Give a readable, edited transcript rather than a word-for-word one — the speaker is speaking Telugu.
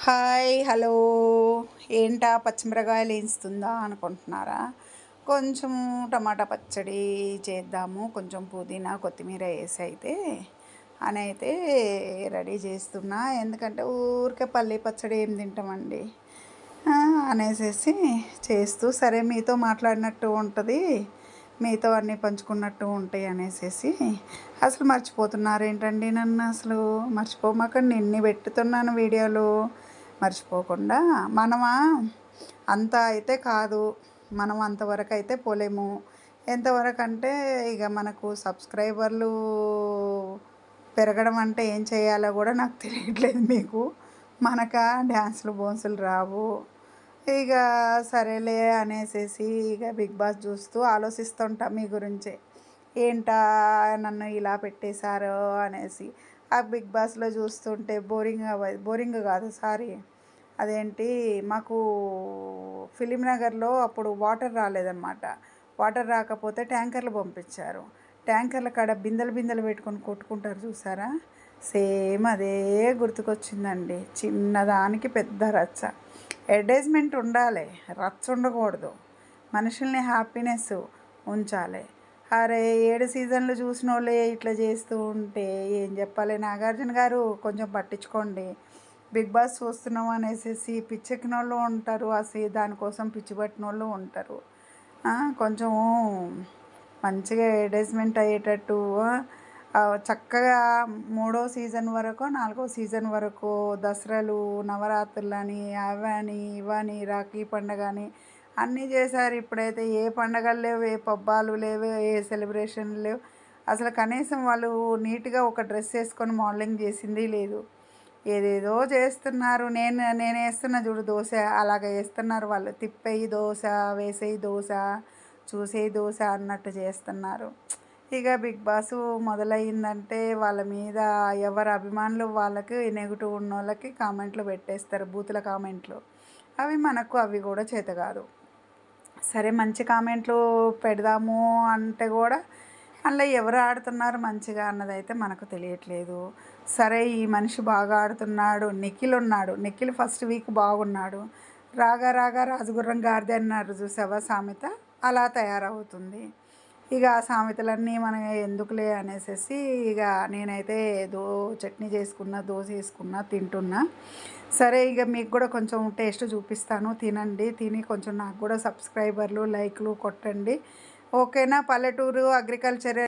Hi hello. ఏంటా పచ్చిమిరకాయలు వేస్తుందా అనుకుంటున్నారా? కొంచెం టమాటా పచ్చడి చేద్దాము, కొంచెం పుదీనా కొత్తిమీర వేసి అయితే రెడీ చేస్తున్నా. ఎందుకంటే ఊరికే పల్లి పచ్చడి ఏం తింటామండి ఆ, అనేసి చేస్తూ సరే మీతో మాట్లాడినట్టు ఉంటుంది, మీతో అన్నీ పంచుకున్నట్టు ఉంటాయి అనేసి. అసలు మర్చిపోతున్నారు ఏంటండి నన్ను? అసలు మర్చిపోమాకండి, నిన్ను పెట్టుతున్నాను వీడియోలు మర్చిపోకుండా. మనమా అంత అయితే కాదు, మనం అంతవరకు అయితే పోలేము. ఎంతవరకు అంటే ఇక మనకు సబ్స్క్రైబర్లు పెరగడం అంటే ఏం చేయాలో కూడా నాకు తెలియట్లేదు. మీకు మనక డ్యాన్సులు బోన్సులు రావు. ఇక సరేలే అనేసి ఇక బిగ్ బాస్ చూస్తూ ఆలోచిస్తుంటా మీ గురించే. ఏంటా నన్ను ఇలా పెట్టేశారో అనేసి. ఆ బిగ్ బాస్లో చూస్తుంటే బోరింగ్ కాదు, సారీ, అదేంటి, మాకు ఫిలిం నగర్లో అప్పుడు వాటర్ రాలేదన్నమాట. వాటర్ రాకపోతే ట్యాంకర్లు పంపించారు. ట్యాంకర్ల కాడ బిందెలు బిందెలు పెట్టుకొని కొట్టుకుంటారు చూసారా? సేమ్ అదే గుర్తుకొచ్చిందండి. చిన్నదానికి పెద్ద రచ్చ. అడ్వర్టైజ్మెంట్ ఉండాలి, రచ్చ ఉండకూడదు. మనుషుల్ని హ్యాపీనెస్ ఉంచాలి. అరే 7 సీజన్లు చూసిన వాళ్ళే ఇట్లా చేస్తూ ఉంటే ఏం చెప్పాలి? నాగార్జున గారు కొంచెం పట్టించుకోండి. బిగ్ బాస్ చూస్తున్నాం అనేసి పిచ్చెక్కిన వాళ్ళు ఉంటారు, అసలు దానికోసం పిచ్చి పట్టిన వాళ్ళు ఉంటారు. కొంచెం మంచిగా అడ్వర్టైజ్మెంట్ అయ్యేటట్టు చక్కగా 3వ సీజన్ వరకు 4వ సీజన్ వరకు దసరాలు నవరాత్రులని అవని ఇవని రాఖీ పండగ అని అన్నీ చేశారు. ఇప్పుడైతే ఏ పండగలు లేవు, ఏ పబ్బాలు లేవు, ఏ సెలబ్రేషన్లు లేవు. అసలు కనీసం వాళ్ళు నీట్గా ఒక డ్రెస్ వేసుకొని మోడలింగ్ చేసింది లేదు. ఏదేదో చేస్తున్నారు. నేను వేస్తున్నా చూడు దోశ, అలాగ వేస్తున్నారు వాళ్ళు. తిప్పేయి దోశ, వేసేయి దోశ, చూసేయి దోశ అన్నట్టు చేస్తున్నారు. ఇక బిగ్ బాస్ మొదలయ్యిందంటే వాళ్ళ మీద ఎవరి అభిమానులు వాళ్ళకి నెగిటివ్ ఉన్న వాళ్ళకి కామెంట్లు పెట్టేస్తారు, బూతుల కామెంట్లు. అవి కూడా చేత కాదు. సరే మంచి కామెంట్లు పెడదాము అంటే కూడా అందులో ఎవరు ఆడుతున్నారు మంచిగా అన్నదైతే మనకు తెలియట్లేదు. సరే ఈ మనిషి బాగా ఆడుతున్నాడు, నిఖిల్ ఫస్ట్ వీక్ బాగున్నాడు. రాగా రాగా రాజగుర్రం గారిది అన్నారు చూసావా సామెత, అలా తయారవుతుంది. ఇక ఆ సామెతలన్నీ మనం ఎందుకులే అనేసి ఇక నేనైతే చట్నీ చేసుకున్నా, దోశ వేసుకున్నా, తింటున్నా. సరే ఇక మీకు కూడా కొంచెం టేస్ట్ చూపిస్తాను, తినండి. తిని కొంచెం నాకు కూడా సబ్స్క్రైబర్లు లైక్లు కొట్టండి, ఓకేనా? పల్లెటూరు అగ్రికల్చర్